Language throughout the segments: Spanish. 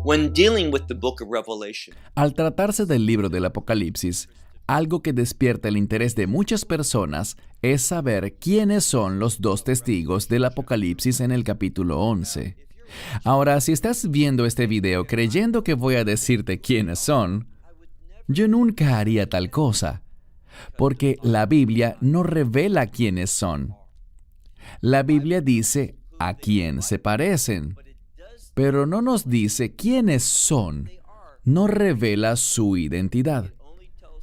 when dealing with the book of Revelation, Al tratarse del libro del Apocalipsis, algo que despierta el interés de muchas personas es saber quiénes son los dos testigos del Apocalipsis en el capítulo 11. Ahora, si estás viendo este video creyendo que voy a decirte quiénes son, yo nunca haría tal cosa, porque la Biblia no revela quiénes son. La Biblia dice a quién se parecen, pero no nos dice quiénes son. No revela su identidad.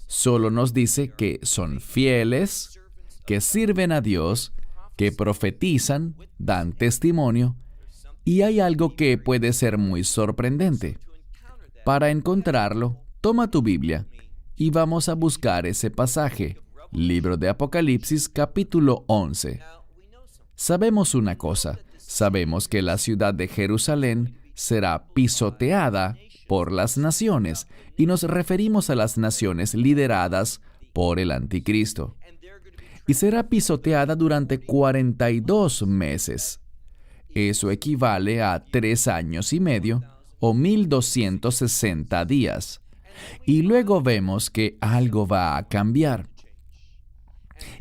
Solo nos dice que son fieles, que sirven a Dios, que profetizan, dan testimonio, y hay algo que puede ser muy sorprendente. Para encontrarlo, toma tu Biblia y vamos a buscar ese pasaje, libro de Apocalipsis, capítulo 11. Sabemos una cosa, sabemos que la ciudad de Jerusalén será pisoteada por las naciones, y nos referimos a las naciones lideradas por el Anticristo. Y será pisoteada durante 42 meses. Eso equivale a 3 años y medio o 1260 días. Y luego vemos que algo va a cambiar.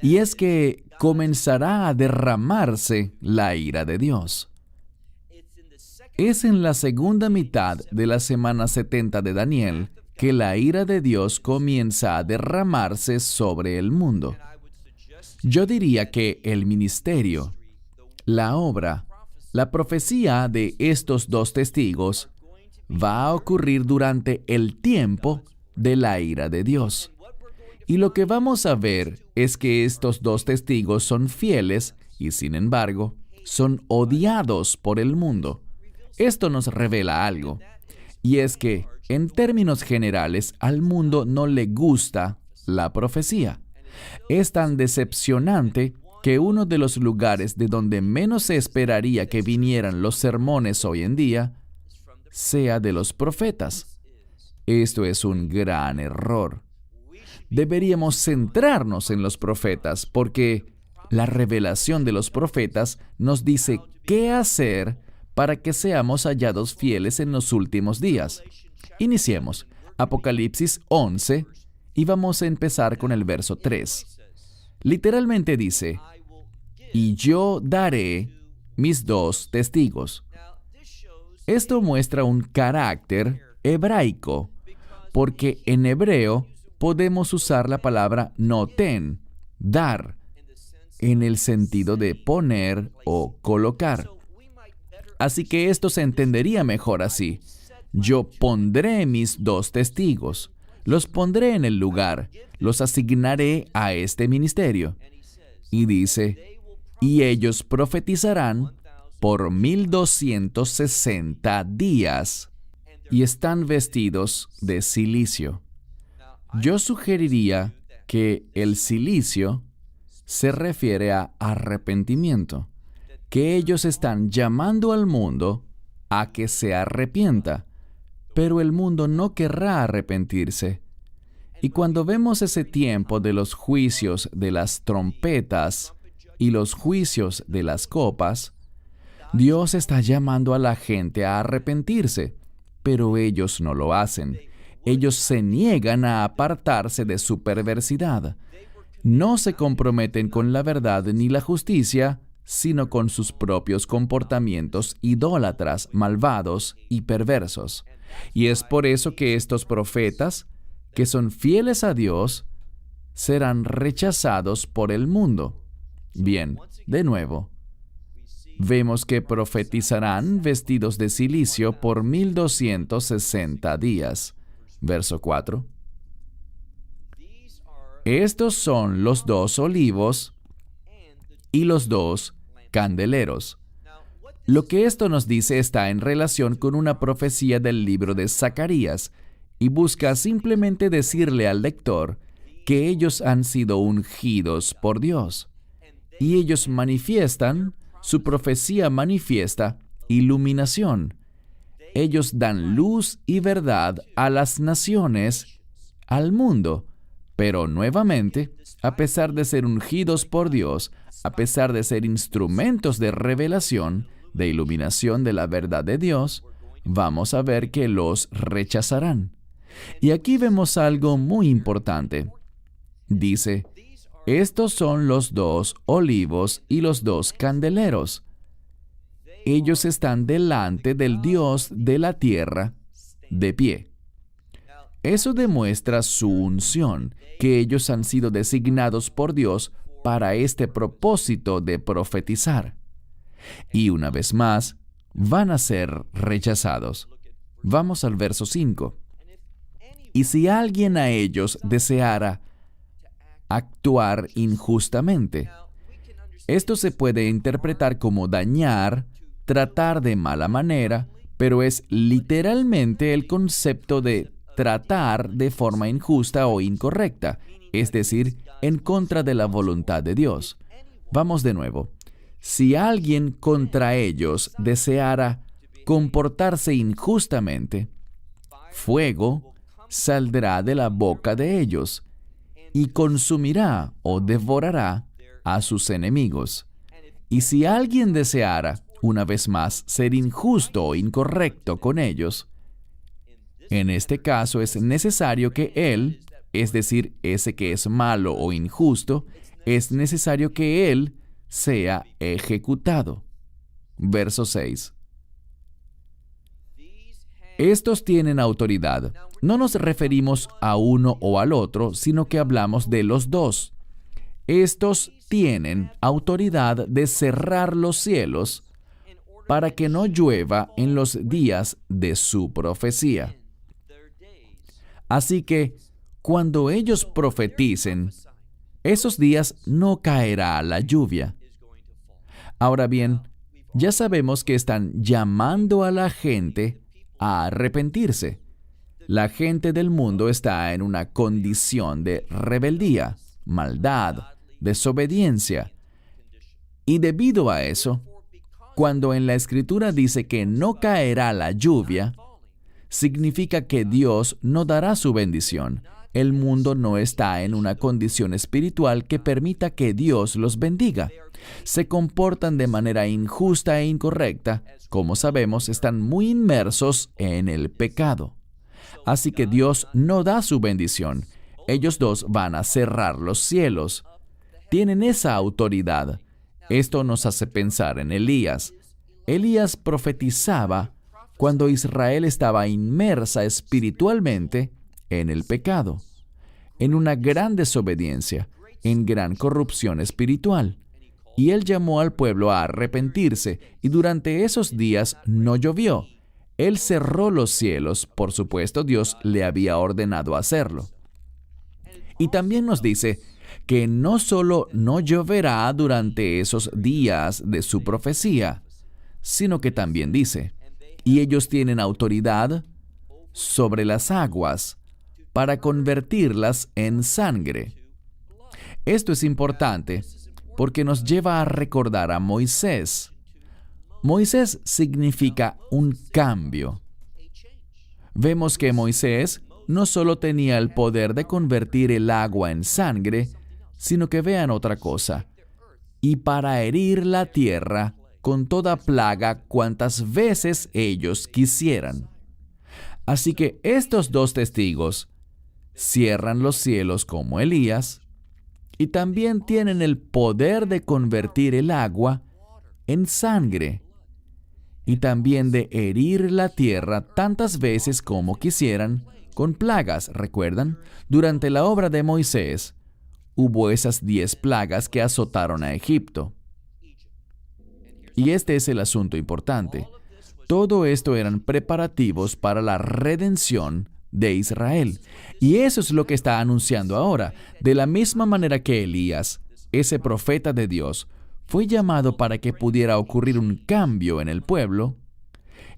Y es que comenzará a derramarse la ira de Dios. Es en la segunda mitad de la semana 70 de Daniel que la ira de Dios comienza a derramarse sobre el mundo. Yo diría que el ministerio, la obra, la profecía de estos dos testigos va a ocurrir durante el tiempo de la ira de Dios. Y lo que vamos a ver es que estos dos testigos son fieles y, sin embargo, son odiados por el mundo. Esto nos revela algo, y es que, en términos generales, al mundo no le gusta la profecía. Es tan decepcionante que uno de los lugares de donde menos se esperaría que vinieran los sermones hoy en día sea de los profetas. Esto es un gran error. Deberíamos centrarnos en los profetas porque la revelación de los profetas nos dice qué hacer para que seamos hallados fieles en los últimos días. Iniciemos. Apocalipsis 11, y vamos a empezar con el verso 3. Literalmente dice, y yo daré mis dos testigos. Esto muestra un carácter hebraico, porque en hebreo podemos usar la palabra noten, dar, en el sentido de poner o colocar. Así que esto se entendería mejor así. Yo pondré mis dos testigos, los pondré en el lugar, los asignaré a este ministerio. Y dice, y ellos profetizarán por 1260 días, y están vestidos de cilicio. Yo sugeriría que el cilicio se refiere a arrepentimiento, que ellos están llamando al mundo a que se arrepienta, pero el mundo no querrá arrepentirse. Y cuando vemos ese tiempo de los juicios de las trompetas y los juicios de las copas, Dios está llamando a la gente a arrepentirse, pero ellos no lo hacen. Ellos se niegan a apartarse de su perversidad. No se comprometen con la verdad ni la justicia, sino con sus propios comportamientos idólatras, malvados y perversos. Y es por eso que estos profetas, que son fieles a Dios, serán rechazados por el mundo. Bien, de nuevo, vemos que profetizarán vestidos de cilicio por 1260 días. Verso 4. Estos son los dos olivos y los dos candeleros. Lo que esto nos dice está en relación con una profecía del libro de Zacarías y busca simplemente decirle al lector que ellos han sido ungidos por Dios. Y ellos manifiestan, su profecía manifiesta iluminación. Ellos dan luz y verdad a las naciones, al mundo. Pero nuevamente, a pesar de ser ungidos por Dios, a pesar de ser instrumentos de revelación, de iluminación de la verdad de Dios, vamos a ver que los rechazarán. Y aquí vemos algo muy importante. Dice, estos son los 2 olivos y los 2 candeleros. Ellos están delante del Dios de la tierra, de pie. Eso demuestra su unción, que ellos han sido designados por Dios para este propósito de profetizar. Y una vez más, van a ser rechazados. Vamos al verso 5. Y si alguien a ellos deseara actuar injustamente, esto se puede interpretar como dañar, tratar de mala manera, pero es literalmente el concepto de tratar de forma injusta o incorrecta, es decir, en contra de la voluntad de Dios. Vamos de nuevo. Si alguien contra ellos deseara comportarse injustamente, fuego saldrá de la boca de ellos y consumirá o devorará a sus enemigos. Y si alguien deseara, una vez más, ser injusto o incorrecto con ellos, en este caso es necesario que él, es decir, ese que es malo o injusto, es necesario que él sea ejecutado. Verso 6. Estos tienen autoridad. No nos referimos a uno o al otro, sino que hablamos de los dos. Estos tienen autoridad de cerrar los cielos para que no llueva en los días de su profecía. Así que, cuando ellos profeticen, esos días no caerá la lluvia. Ahora bien, ya sabemos que están llamando a la gente a arrepentirse. La gente del mundo está en una condición de rebeldía, maldad, desobediencia. Y debido a eso, cuando en la Escritura dice que no caerá la lluvia, significa que Dios no dará su bendición. El mundo no está en una condición espiritual que permita que Dios los bendiga. Se comportan de manera injusta e incorrecta. Como sabemos, están muy inmersos en el pecado. Así que Dios no da su bendición. Ellos dos van a cerrar los cielos. Tienen esa autoridad. Esto nos hace pensar en Elías. Elías profetizaba cuando Israel estaba inmersa espiritualmente en el pecado, en una gran desobediencia, en gran corrupción espiritual. Y él llamó al pueblo a arrepentirse, y durante esos días no llovió. Él cerró los cielos, por supuesto Dios le había ordenado hacerlo. Y también nos dice que no solo no lloverá durante esos días de su profecía, sino que también dice, y ellos tienen autoridad sobre las aguas para convertirlas en sangre. Esto es importante porque nos lleva a recordar a Moisés. Moisés significa un cambio. Vemos que Moisés no solo tenía el poder de convertir el agua en sangre, sino que vean otra cosa, y para herir la tierra con toda plaga cuantas veces ellos quisieran. Así que estos dos testigos cierran los cielos como Elías, y también tienen el poder de convertir el agua en sangre, y también de herir la tierra tantas veces como quisieran con plagas. ¿Recuerdan? Durante la obra de Moisés, hubo esas 10 plagas que azotaron a Egipto. Y este es el asunto importante. Todo esto eran preparativos para la redención de Israel. Y eso es lo que está anunciando ahora. De la misma manera que Elías, ese profeta de Dios, fue llamado para que pudiera ocurrir un cambio en el pueblo,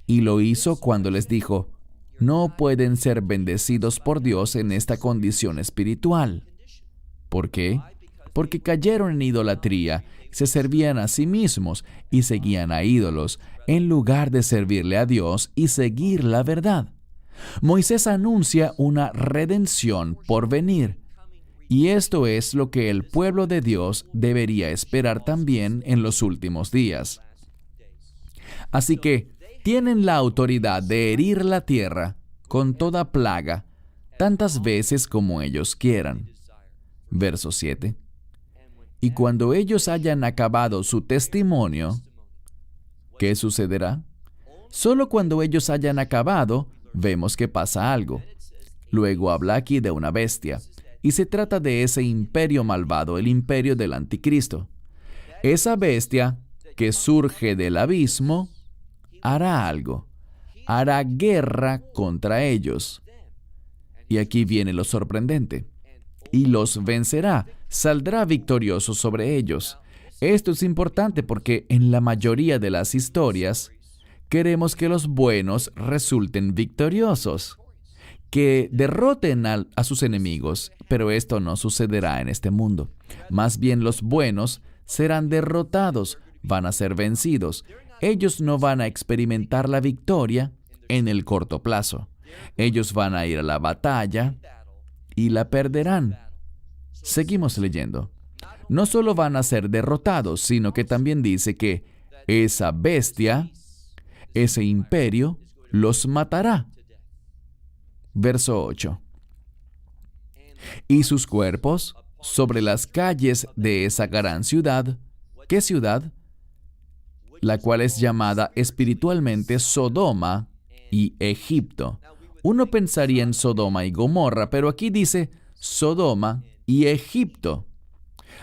y lo hizo cuando les dijo, no pueden ser bendecidos por Dios en esta condición espiritual. ¿Por qué? Porque cayeron en idolatría, se servían a sí mismos y seguían a ídolos, en lugar de servirle a Dios y seguir la verdad. Moisés anuncia una redención por venir, y esto es lo que el pueblo de Dios debería esperar también en los últimos días. Así que tienen la autoridad de herir la tierra con toda plaga, tantas veces como ellos quieran. Verso 7. Y cuando ellos hayan acabado su testimonio, ¿qué sucederá? Solo cuando ellos hayan acabado, vemos que pasa algo. Luego habla aquí de una bestia, y se trata de ese imperio malvado, el imperio del anticristo. Esa bestia que surge del abismo hará algo, hará guerra contra ellos. Y aquí viene lo sorprendente. Y los vencerá, saldrá victorioso sobre ellos. Esto es importante porque en la mayoría de las historias queremos que los buenos resulten victoriosos, que derroten a sus enemigos, pero esto no sucederá en este mundo. Más bien los buenos serán derrotados, van a ser vencidos. Ellos no van a experimentar la victoria en el corto plazo. Ellos van a ir a la batalla y la perderán. Seguimos leyendo. No solo van a ser derrotados, sino que también dice que esa bestia, ese imperio, los matará. Verso 8. Y sus cuerpos sobre las calles de esa gran ciudad. ¿Qué ciudad? La cual es llamada espiritualmente Sodoma y Egipto. Uno pensaría en Sodoma y Gomorra, pero aquí dice Sodoma y Egipto.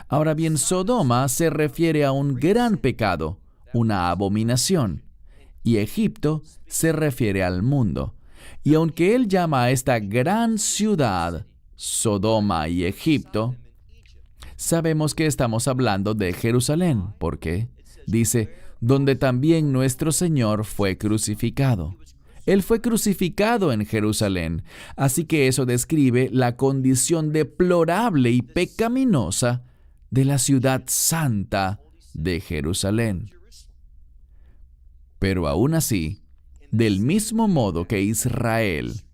Ahora bien, Sodoma se refiere a un gran pecado, una abominación, y Egipto se refiere al mundo. Y aunque él llama a esta gran ciudad Sodoma y Egipto, sabemos que estamos hablando de Jerusalén. ¿Por qué? Dice, donde también nuestro Señor fue crucificado. Él fue crucificado en Jerusalén, así que eso describe la condición deplorable y pecaminosa de la ciudad santa de Jerusalén. Pero aún así, del mismo modo que Israel,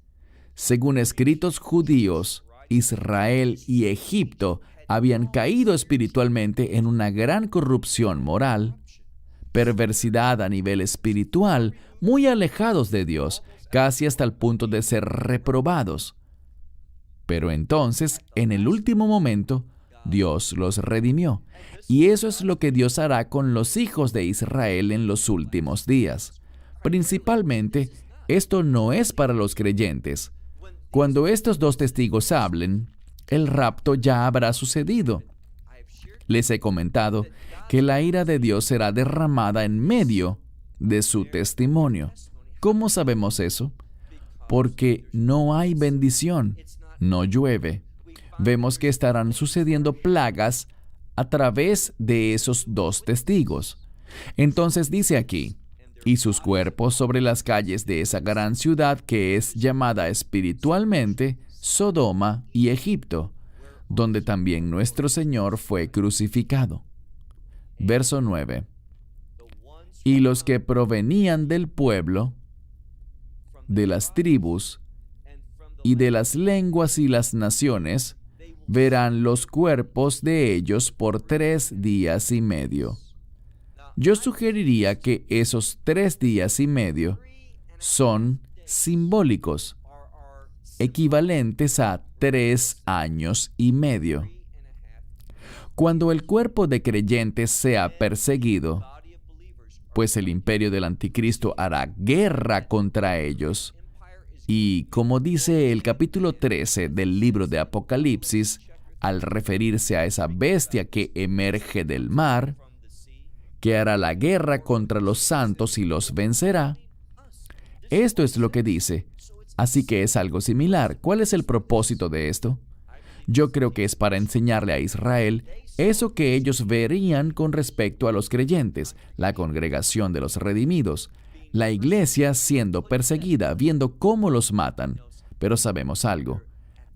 según escritos judíos, Israel y Egipto habían caído espiritualmente en una gran corrupción moral, perversidad a nivel espiritual, muy alejados de Dios, casi hasta el punto de ser reprobados. Pero entonces, en el último momento, Dios los redimió. Y eso es lo que Dios hará con los hijos de Israel en los últimos días. Principalmente, esto no es para los creyentes. Cuando estos dos testigos hablen, el rapto ya habrá sucedido. Les he comentado que la ira de Dios será derramada en medio de su testimonio. ¿Cómo sabemos eso? Porque no hay bendición, no llueve. Vemos que estarán sucediendo plagas a través de esos dos testigos. Entonces dice aquí, y sus cuerpos sobre las calles de esa gran ciudad que es llamada espiritualmente Sodoma y Egipto, donde también nuestro Señor fue crucificado. Verso 9. Y los que provenían del pueblo, de las tribus, y de las lenguas y las naciones, verán los cuerpos de ellos por 3 días y medio. Yo sugeriría que esos 3 días y medio son simbólicos, equivalentes a 3 años y medio. Cuando el cuerpo de creyentes sea perseguido, pues el imperio del anticristo hará guerra contra ellos, y como dice el capítulo 13 del libro de Apocalipsis, al referirse a esa bestia que emerge del mar, que hará la guerra contra los santos y los vencerá. Esto es lo que dice. Así que es algo similar. ¿Cuál es el propósito de esto? Yo creo que es para enseñarle a Israel eso que ellos verían con respecto a los creyentes, la congregación de los redimidos, la iglesia siendo perseguida, viendo cómo los matan. Pero sabemos algo.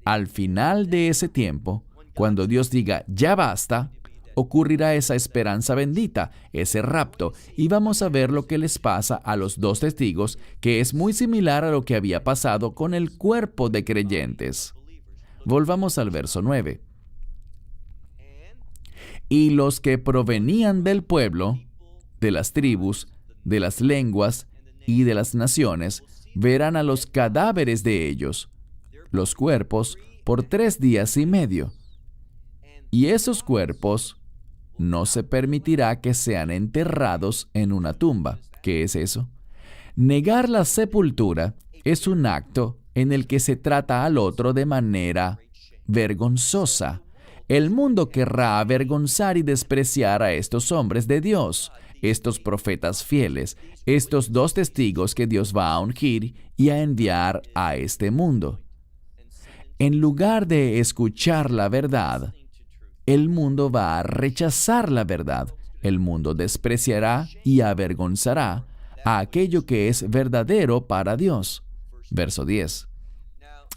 Al final de ese tiempo, cuando Dios diga, ya basta, ocurrirá esa esperanza bendita, ese rapto, y vamos a ver lo que les pasa a los dos testigos, que es muy similar a lo que había pasado con el cuerpo de creyentes. Volvamos al verso 9. Y los que provenían del pueblo, de las tribus, de las lenguas y de las naciones verán a los cadáveres de ellos, los cuerpos, por 3 días y medio. Y esos cuerpos no se permitirá que sean enterrados en una tumba. ¿Qué es eso? Negar la sepultura es un acto en el que se trata al otro de manera vergonzosa. El mundo querrá avergonzar y despreciar a estos hombres de Dios, estos profetas fieles, estos 2 testigos que Dios va a ungir y a enviar a este mundo. En lugar de escuchar la verdad, el mundo va a rechazar la verdad. El mundo despreciará y avergonzará a aquello que es verdadero para Dios. Verso 10.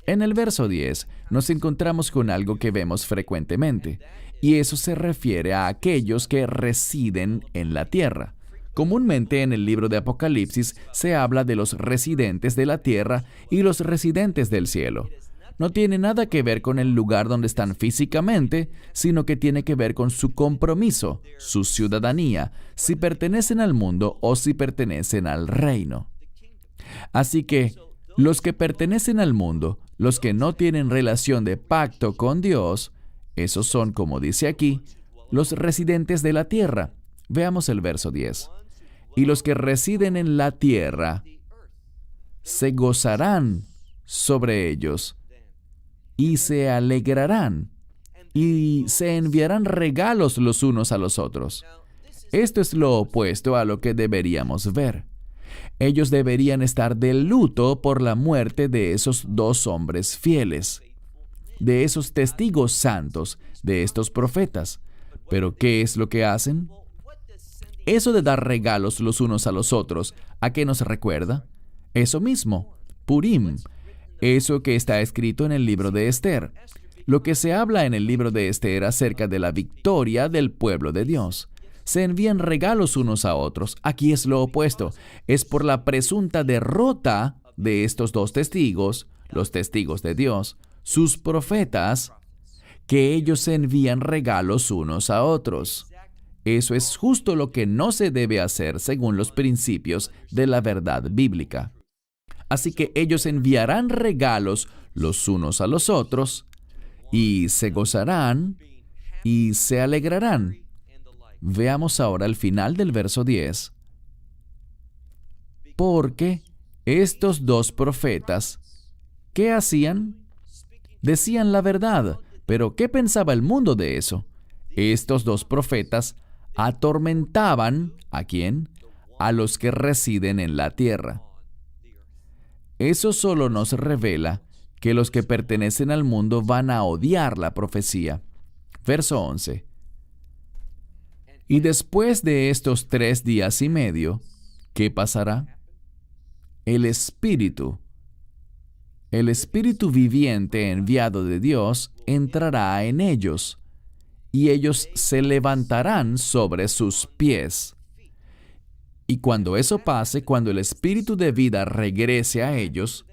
En el verso 10 nos encontramos con algo que vemos frecuentemente, y eso se refiere a aquellos que residen en la tierra. Comúnmente en el libro de Apocalipsis se habla de los residentes de la tierra y los residentes del cielo. No tiene nada que ver con el lugar donde están físicamente, sino que tiene que ver con su compromiso, su ciudadanía, si pertenecen al mundo o si pertenecen al reino. Así que, los que pertenecen al mundo, los que no tienen relación de pacto con Dios, esos son, como dice aquí, los residentes de la tierra. Veamos el verso 10. Y los que residen en la tierra se gozarán sobre ellos y se alegrarán y se enviarán regalos los unos a los otros. Esto es lo opuesto a lo que deberíamos ver. Ellos deberían estar de luto por la muerte de esos 2 hombres fieles, de esos testigos santos, de estos profetas. Pero ¿qué es lo que hacen? Eso de dar regalos los unos a los otros, ¿a qué nos recuerda? Eso mismo, Purim. Eso que está escrito en el libro de Esther. Lo que se habla en el libro de Esther acerca de la victoria del pueblo de Dios. Se envían regalos unos a otros. Aquí es lo opuesto. Es por la presunta derrota de estos 2 testigos, los testigos de Dios, sus profetas, que ellos se envían regalos unos a otros. Eso es justo lo que no se debe hacer según los principios de la verdad bíblica. Así que ellos enviarán regalos los unos a los otros, y se gozarán y se alegrarán. Veamos ahora el final del verso 10. Porque estos 2 profetas, ¿qué hacían? Decían la verdad, pero ¿qué pensaba el mundo de eso? Estos 2 profetas atormentaban, ¿a quién? A los que residen en la tierra. Eso solo nos revela que los que pertenecen al mundo van a odiar la profecía. Verso 11. Y después de estos 3 días y medio, ¿qué pasará? El Espíritu viviente enviado de Dios entrará en ellos, y ellos se levantarán sobre sus pies. Y cuando eso pase, cuando el Espíritu de vida regrese a ellos,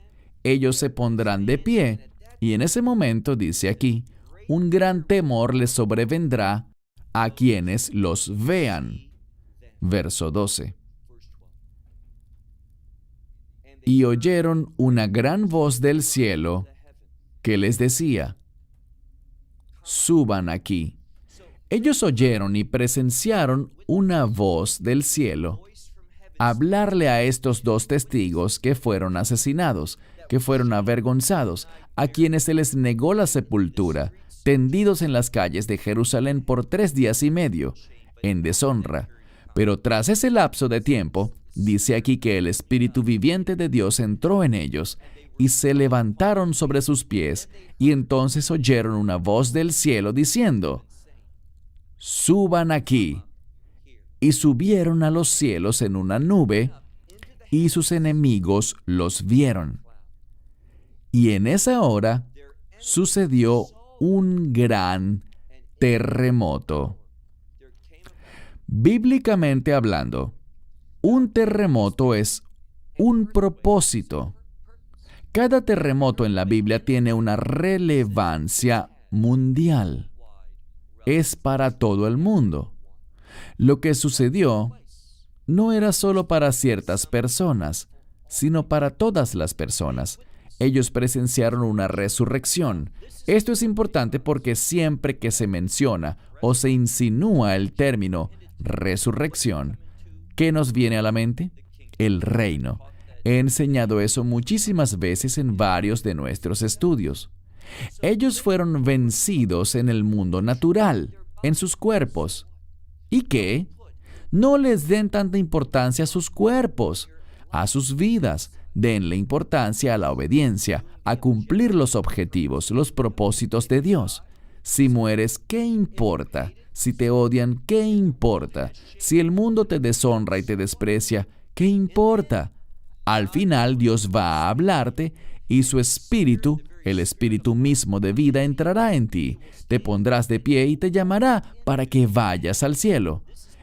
ellos se pondrán de pie, y en ese momento, dice aquí, un gran temor les sobrevendrá a quienes los vean. Verso 12. Y oyeron una gran voz del cielo que les decía: suban aquí. Ellos oyeron y presenciaron una voz del cielo hablarle a estos 2 testigos que fueron asesinados, que fueron avergonzados, a quienes se les negó la sepultura, tendidos en las calles de Jerusalén por 3 días y medio, en deshonra. Pero tras ese lapso de tiempo, dice aquí que el Espíritu viviente de Dios entró en ellos, y se levantaron sobre sus pies, y entonces oyeron una voz del cielo diciendo: suban aquí. Y subieron a los cielos en una nube, y sus enemigos los vieron. Y en esa hora sucedió un gran terremoto. Bíblicamente hablando, un terremoto es un propósito. Cada terremoto en la Biblia tiene una relevancia mundial. Es para todo el mundo. Lo que sucedió no era solo para ciertas personas, sino para todas las personas. Ellos presenciaron una resurrección. Esto es importante porque siempre que se menciona o se insinúa el término resurrección, ¿qué nos viene a la mente? El reino. He enseñado eso muchísimas veces en varios de nuestros estudios. Ellos fueron vencidos en el mundo natural, en sus cuerpos. ¿Y qué? No les den tanta importancia a sus cuerpos, a sus vidas. Denle importancia a la obediencia, a cumplir los objetivos, los propósitos de Dios. Si mueres, ¿qué importa? Si te odian, ¿qué importa? Si el mundo te deshonra y te desprecia, ¿qué importa? Al final Dios va a hablarte y su espíritu, el espíritu mismo de vida, entrará en ti. Te pondrás de pie y te llamará para que vayas al cielo.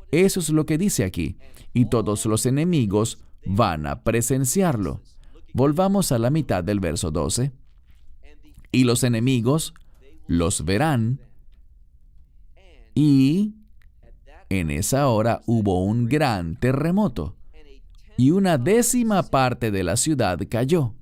Eso es lo que dice aquí. Y todos los enemigos van a presenciarlo. Volvamos a la mitad del verso 12. Y los enemigos los verán. Y en esa hora hubo un gran terremoto. Y 1/10 parte de la ciudad cayó.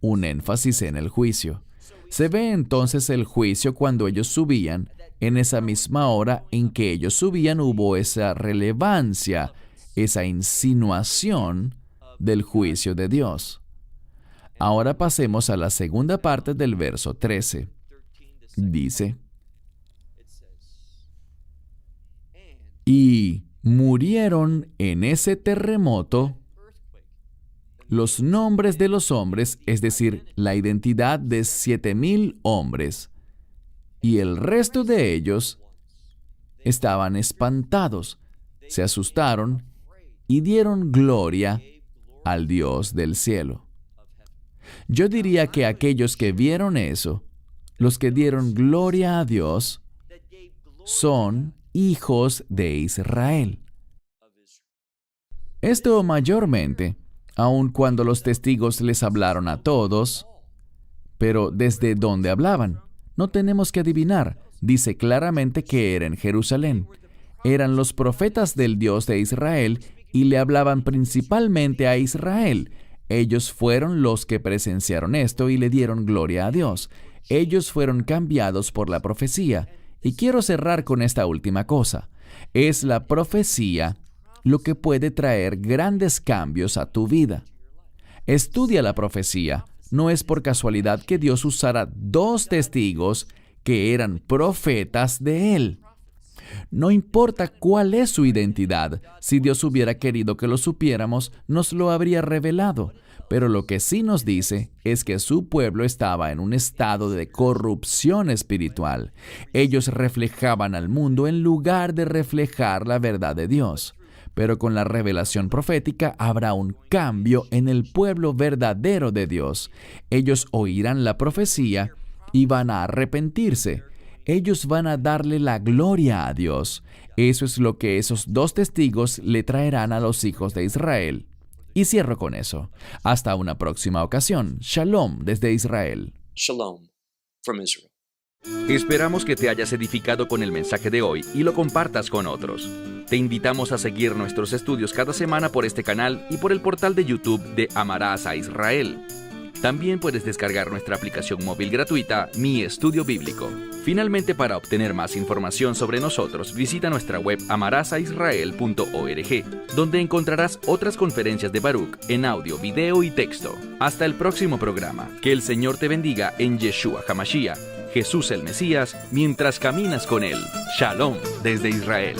Un énfasis en el juicio. Se ve entonces el juicio cuando ellos subían. En esa misma hora en que ellos subían hubo esa relevancia, esa insinuación del juicio de Dios. Ahora pasemos a la segunda parte del verso 13. Dice: y murieron en ese terremoto los nombres de los hombres, es decir, la identidad de 7,000 hombres, y el resto de ellos estaban espantados, se asustaron y dieron gloria al Dios del cielo. Yo diría que aquellos que vieron eso, los que dieron gloria a Dios, son hijos de Israel. Esto mayormente, aun cuando los testigos les hablaron a todos, pero ¿desde dónde hablaban? No tenemos que adivinar. Dice claramente que era en Jerusalén. Eran los profetas del Dios de Israel y le hablaban principalmente a Israel. Ellos fueron los que presenciaron esto y le dieron gloria a Dios. Ellos fueron cambiados por la profecía. Y quiero cerrar con esta última cosa. Es la profecía lo que puede traer grandes cambios a tu vida. Estudia la profecía. No es por casualidad que Dios usara 2 testigos que eran profetas de Él. No importa cuál es su identidad, si Dios hubiera querido que lo supiéramos, nos lo habría revelado. Pero lo que sí nos dice es que su pueblo estaba en un estado de corrupción espiritual. Ellos reflejaban al mundo en lugar de reflejar la verdad de Dios. Pero con la revelación profética habrá un cambio en el pueblo verdadero de Dios. Ellos oirán la profecía y van a arrepentirse. Ellos van a darle la gloria a Dios. Eso es lo que esos 2 testigos le traerán a los hijos de Israel. Y cierro con eso. Hasta una próxima ocasión. Shalom desde Israel. Shalom from Israel. Esperamos que te hayas edificado con el mensaje de hoy y lo compartas con otros. Te invitamos a seguir nuestros estudios cada semana por este canal y por el portal de YouTube de Amarás a Israel. También puedes descargar nuestra aplicación móvil gratuita, Mi Estudio Bíblico. Finalmente, para obtener más información sobre nosotros, visita nuestra web amarasaisrael.org, donde encontrarás otras conferencias de Baruch en audio, video y texto. Hasta el próximo programa. Que el Señor te bendiga en Yeshua HaMashiach, Jesús el Mesías, mientras caminas con Él. Shalom desde Israel.